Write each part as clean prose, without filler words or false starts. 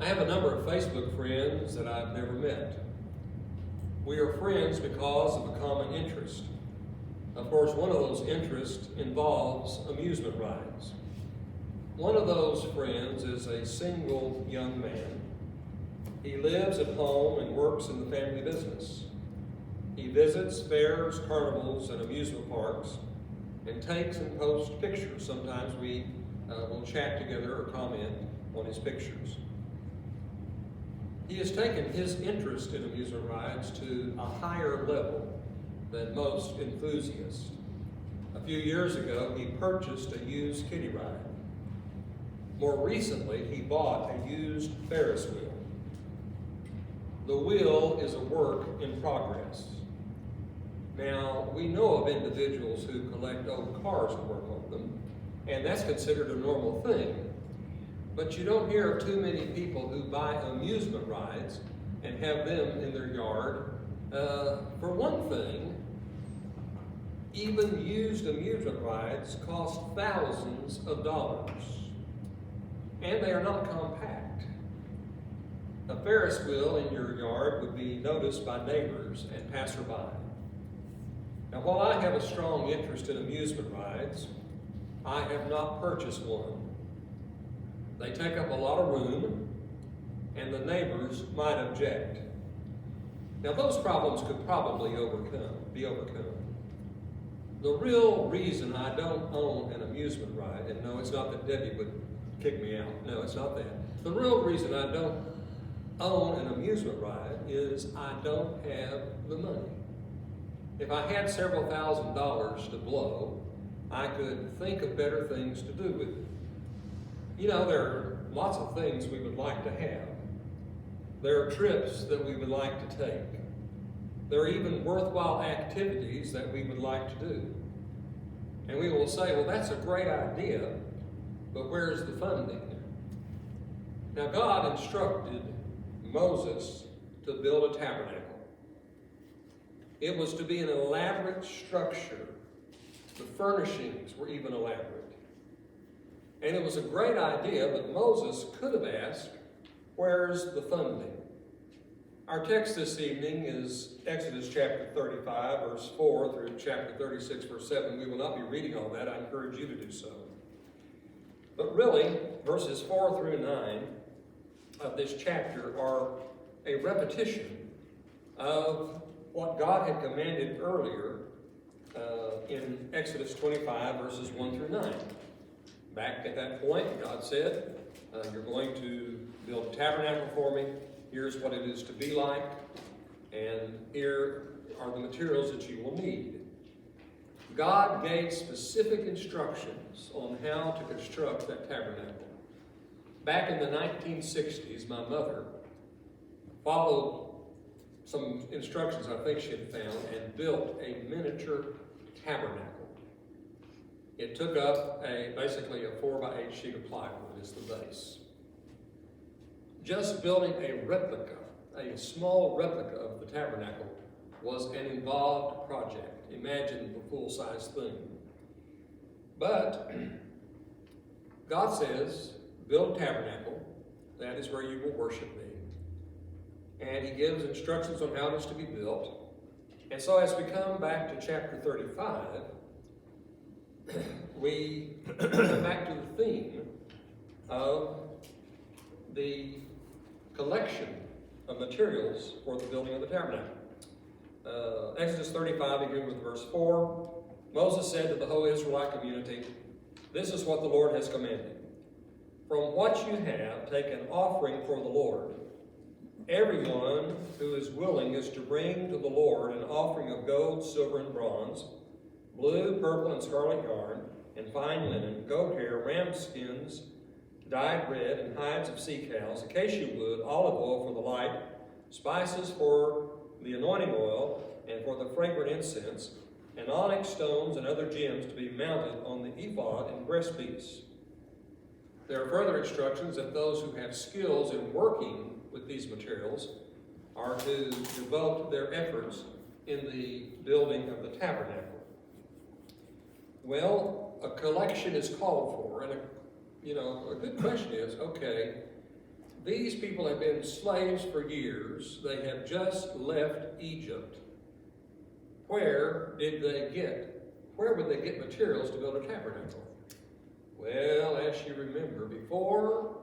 I have a number of Facebook friends that I've never met. We are friends because of a common interest. Of course, one of those interests involves amusement rides. One of those friends is a single young man. He lives at home and works in the family business. He visits fairs, carnivals, and amusement parks and takes and posts pictures. Sometimes we will chat together or comment on his pictures. He has taken his interest in amusement rides to a higher level than most enthusiasts. A few years ago, he purchased a used kiddie ride. More recently, he bought a used Ferris wheel. The wheel is a work in progress. Now, we know of individuals who collect old cars and work on them, and that's considered a normal thing. But you don't hear of too many people who buy amusement rides and have them in their yard. For one thing, even used amusement rides cost thousands of dollars, and they are not compact. A Ferris wheel in your yard would be noticed by neighbors and passerby. Now, while I have a strong interest in amusement rides, I have not purchased one. They take up a lot of room, and the neighbors might object. Now, those problems could probably be overcome. The real reason I don't own an amusement ride, and no, it's not that Debbie would kick me out. No, it's not that. The real reason I don't own an amusement ride is I don't have the money. If I had several $1,000s to blow, I could think of better things to do with it. You know, there are lots of things we would like to have. There are trips that we would like to take. There are even worthwhile activities that we would like to do. And we will say, well, that's a great idea, but where's the funding? Now, God instructed Moses to build a tabernacle. It was to be an elaborate structure. The furnishings were even elaborate. And it was a great idea, but Moses could have asked, where's the funding? Our text this evening is Exodus chapter 35, verse 4 through chapter 36, verse 7. We will not be reading all that. I encourage you to do so. But really, verses 4 through 9 of this chapter are a repetition of what God had commanded earlier in Exodus 25, verses 1 through 9. Back at that point, God said, you're going to build a tabernacle for me. Here's what it is to be like. And here are the materials that you will need. God gave specific instructions on how to construct that tabernacle. Back in the 1960s, my mother followed some instructions I think she had found and built a miniature tabernacle. It took up basically a 4x8 sheet of plywood as the base. Just building a replica, a small replica of the tabernacle, was an involved project. Imagine the full-size thing. But God says, build a tabernacle. That is where you will worship me. And he gives instructions on how it is to be built. And so as we come back to chapter 35, we come back to the theme of the collection of materials for the building of the tabernacle. Exodus 35, beginning with verse 4. Moses said to the whole Israelite community, "This is what the Lord has commanded. From what you have, take an offering for the Lord. Everyone who is willing is to bring to the Lord an offering of gold, silver, and bronze, blue, purple, and scarlet yarn, and fine linen, goat hair, ram skins, dyed red, and hides of sea cows, acacia wood, olive oil for the light, spices for the anointing oil, and for the fragrant incense, and onyx stones and other gems to be mounted on the ephod and breastpiece." There are further instructions that those who have skills in working with these materials are to devote their efforts in the building of the tabernacle. Well, a collection is called for, and a good question is, okay, these people have been slaves for years. They have just left Egypt. Where would they get materials to build a tabernacle? Well, as you remember, before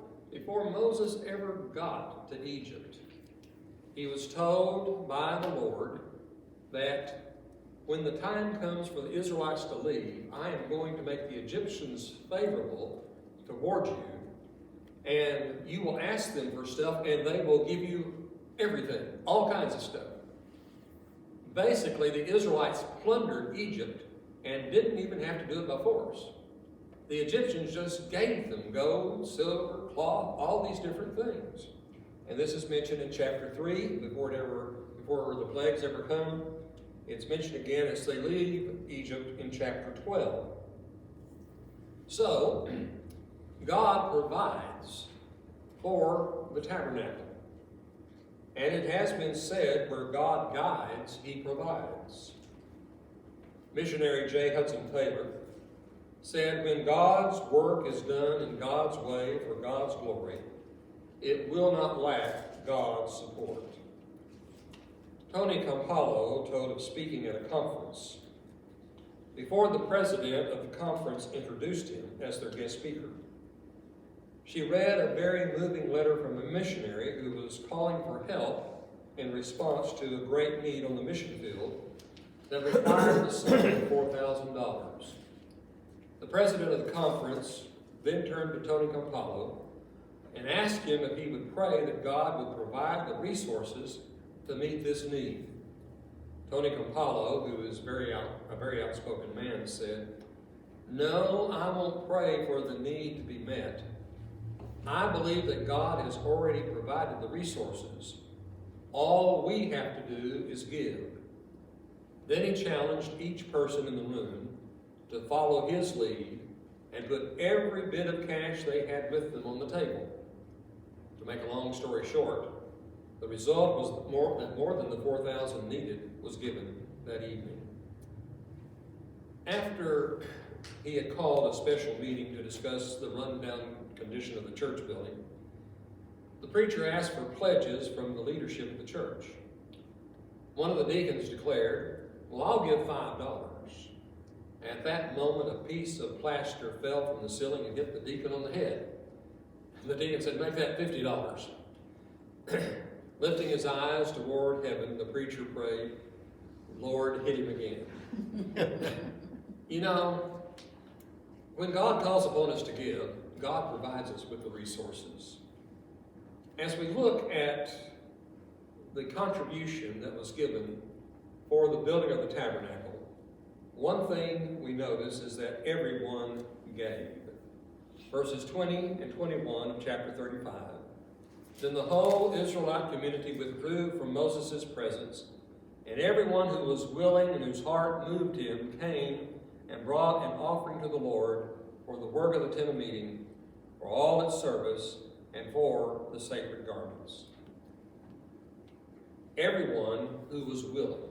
Moses ever got to Egypt, he was told by the Lord that when the time comes for the Israelites to leave, I am going to make the Egyptians favorable toward you, and you will ask them for stuff, and they will give you everything, all kinds of stuff. Basically, the Israelites plundered Egypt and didn't even have to do it by force. The Egyptians just gave them gold, silver, cloth, all these different things. And this is mentioned in chapter 3, before the plagues ever come. It's mentioned again as they leave Egypt in chapter 12. So, God provides for the tabernacle. And it has been said, where God guides, he provides. Missionary J. Hudson Taylor said, when God's work is done in God's way for God's glory, it will not lack God's support. Tony Campolo told of speaking at a conference before the president of the conference introduced him as their guest speaker. She read a very moving letter from a missionary who was calling for help in response to a great need on the mission field that required the sum of $4,000. The president of the conference then turned to Tony Campolo and asked him if he would pray that God would provide the resources to meet this need. Tony Campolo, who is a very outspoken man, said, "No, I won't pray for the need to be met. I believe that God has already provided the resources. All we have to do is give." Then he challenged each person in the room to follow his lead and put every bit of cash they had with them on the table. To make a long story short, the result was that more than the $4,000 needed was given that evening. After he had called a special meeting to discuss the rundown condition of the church building, the preacher asked for pledges from the leadership of the church. One of the deacons declared, "Well, I'll give $5. At that moment, a piece of plaster fell from the ceiling and hit the deacon on the head. The deacon said, "Make that $50. Lifting his eyes toward heaven, the preacher prayed, "Lord, hit him again." You know, when God calls upon us to give, God provides us with the resources. As we look at the contribution that was given for the building of the tabernacle, one thing we notice is that everyone gave. Verses 20 and 21 of chapter 35. Then the whole Israelite community withdrew from Moses' presence, and everyone who was willing and whose heart moved him came and brought an offering to the Lord for the work of the tent of meeting, for all its service, and for the sacred garments. Everyone who was willing,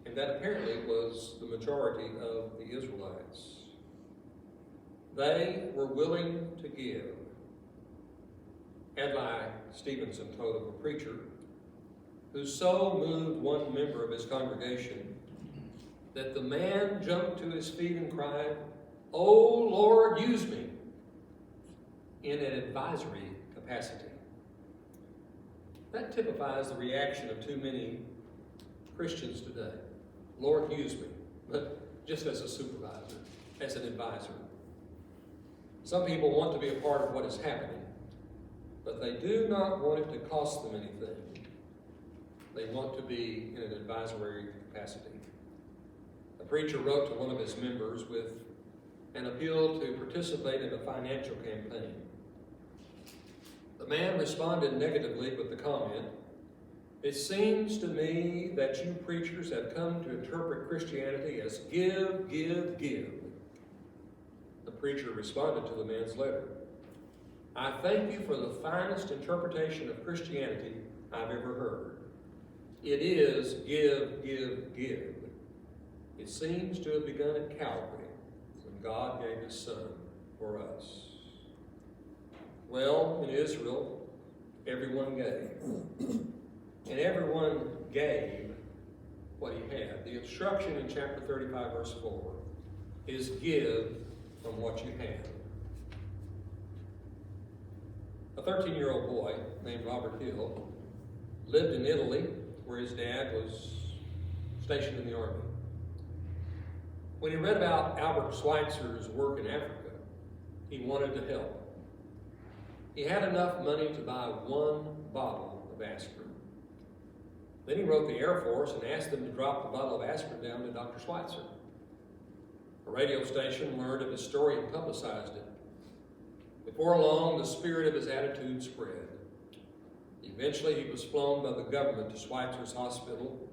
and that apparently was the majority of the Israelites. They were willing to give. Eli Stevenson told of a preacher who so moved one member of his congregation that the man jumped to his feet and cried, "Oh Lord, use me," in an advisory capacity. That typifies the reaction of too many Christians today. Lord, use me, but just as a supervisor, as an advisor. Some people want to be a part of what is happening, but they do not want it to cost them anything. They want to be in an advisory capacity. A preacher wrote to one of his members with an appeal to participate in a financial campaign. The man responded negatively with the comment, "It seems to me that you preachers have come to interpret Christianity as give, give, give." The preacher responded to the man's letter, "I thank you for the finest interpretation of Christianity I've ever heard. It is give, give, give. It seems to have begun at Calvary when God gave his Son for us." Well, in Israel, everyone gave. And everyone gave what he had. The instruction in chapter 35, verse 4 is give from what you have. A 13-year-old boy named Robert Hill lived in Italy, where his dad was stationed in the army. When he read about Albert Schweitzer's work in Africa, he wanted to help. He had enough money to buy one bottle of aspirin. Then he wrote the Air Force and asked them to drop the bottle of aspirin down to Dr. Schweitzer. A radio station learned of his story and publicized it. Before long, the spirit of his attitude spread. Eventually, he was flown by the government to Schweitzer's hospital,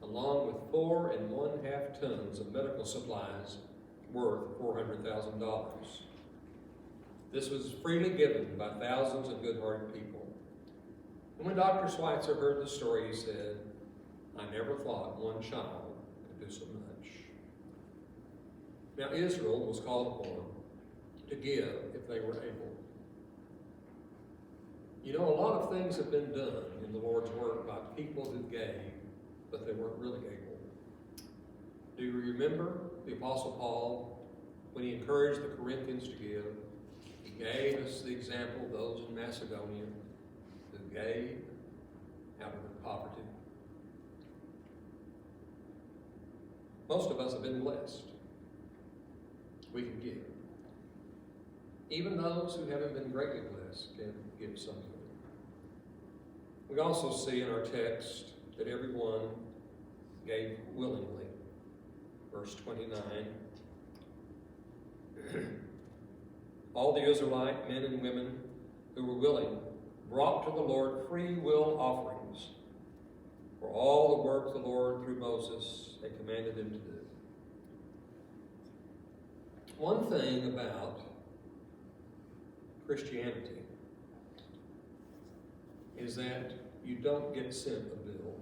along with 4 1/2 tons of medical supplies worth $400,000. This was freely given by thousands of good-hearted people. And when Dr. Schweitzer heard the story, he said, "I never thought one child could do so much." Now, Israel was called upon to give if they were able. You know, a lot of things have been done in the Lord's work by people who gave, but they weren't really able. Do you remember the Apostle Paul, when he encouraged the Corinthians to give? He gave us the example of those in Macedonia who gave out of their poverty. Most of us have been blessed. We can give. Even those who haven't been greatly blessed can give something. We also see in our text that everyone gave willingly. Verse 29. All the Israelite men and women who were willing brought to the Lord free will offerings for all the work the Lord through Moses had commanded them to do. One thing about Christianity is that you don't get sent a bill.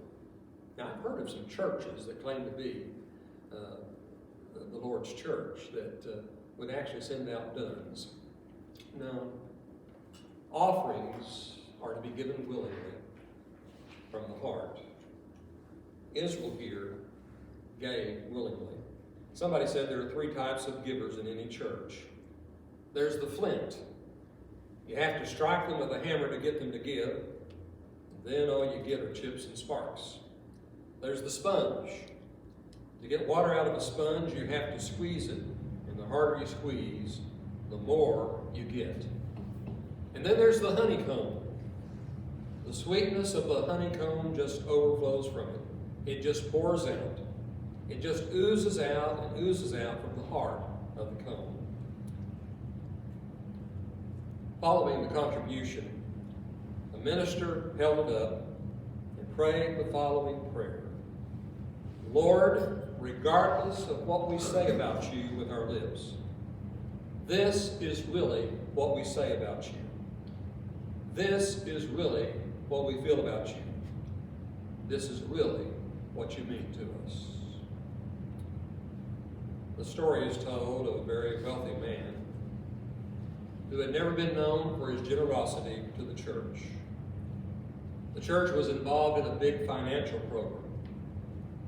Now, I've heard of some churches that claim to be the Lord's church that would actually send out duns. No. Offerings are to be given willingly from the heart. Israel here gave willingly. Somebody said there are 3 types of givers in any church. There's the flint. You have to strike them with a hammer to get them to give. Then all you get are chips and sparks. There's the sponge. To get water out of a sponge, you have to squeeze it. And the harder you squeeze, the more you get. And then there's the honeycomb. The sweetness of the honeycomb just overflows from it. It just pours out. It just oozes out and oozes out from the heart of the comb. Following the contribution, the minister held it up and prayed the following prayer. Lord, regardless of what we say about you with our lips, this is really what we say about you. This is really what we feel about you. This is really what you mean to us. The story is told of a very wealthy man who had never been known for his generosity to the church. The church was involved in a big financial program,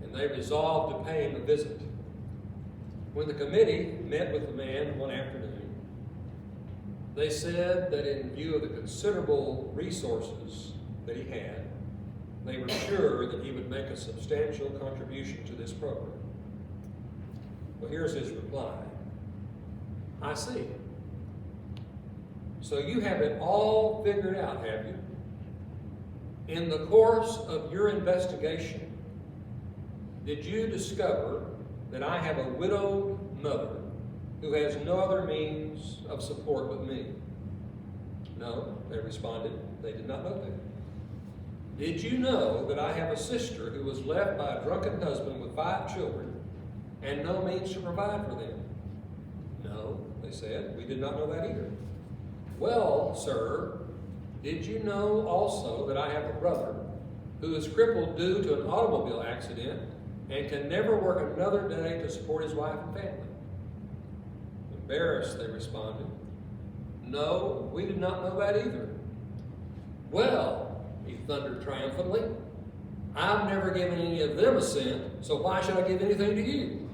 and they resolved to pay him a visit. When the committee met with the man one afternoon, they said that in view of the considerable resources that he had, they were sure that he would make a substantial contribution to this program. Well, here's his reply. I see. So you have it all figured out, have you? In the course of your investigation, did you discover that I have a widowed mother who has no other means of support but me? No, they responded. They did not know that. Did you know that I have a sister who was left by a drunken husband with 5 children and no means to provide for them? No, they said. We did not know that either. Well, sir, did you know also that I have a brother who is crippled due to an automobile accident and can never work another day to support his wife and family? Embarrassed, they responded. No, we did not know that either. Well, he thundered triumphantly, I've never given any of them a cent, so why should I give anything to you?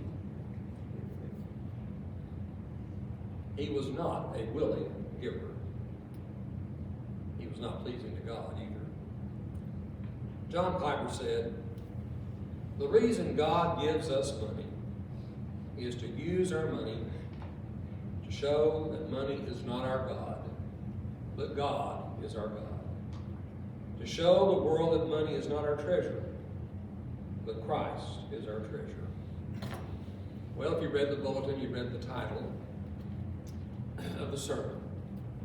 He was not a willing giver. He was not pleasing to God either. John Piper said, the reason God gives us money is to use our money to show that money is not our God, but God is our God. To show the world that money is not our treasure, but Christ is our treasure. Well, if you read the bulletin, you read the title of the sermon,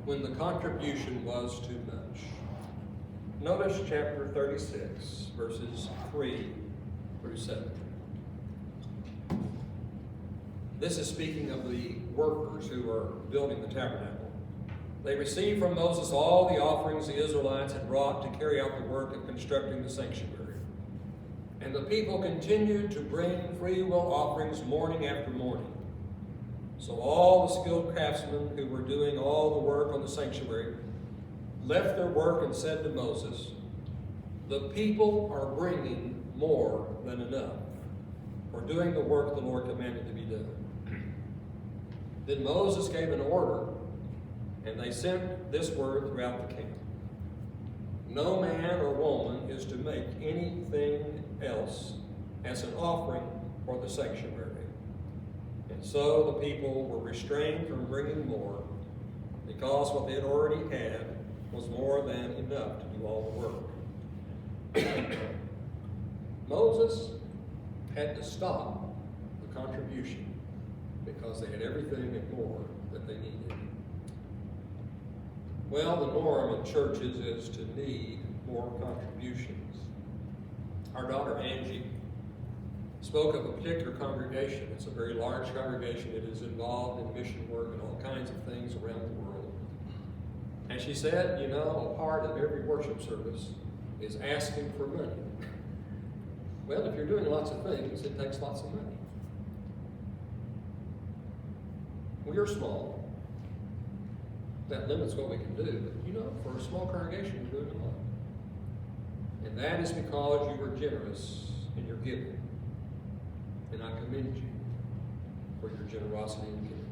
When the Contribution Was Too Much. Notice chapter 36, verses 3 through 7. This is speaking of the workers who are building the tabernacle. They received from Moses all the offerings the Israelites had brought to carry out the work of constructing the sanctuary. And the people continued to bring free will offerings morning after morning. So all the skilled craftsmen who were doing all the work on the sanctuary left their work and said to Moses, the people are bringing more than enough for doing the work the Lord commanded to be done. Then Moses gave an order, and they sent this word throughout the camp. No man or woman is to make anything else as an offering for the sanctuary. And so the people were restrained from bringing more, because what they had already had was more than enough to do all the work. Moses had to stop the contribution because they had everything and more that they needed. Well, the norm in churches is to need more contributions. Our daughter Angie spoke of a particular congregation. It's a very large congregation. It is involved in mission work and all kinds of things around the world. And she said, you know, a part of every worship service is asking for money. Well, if you're doing lots of things, it takes lots of money. We are small. That limits what we can do. But you know, for a small congregation, you're doing a lot. And that is because you were generous in your giving. And I commend you for your generosity in giving.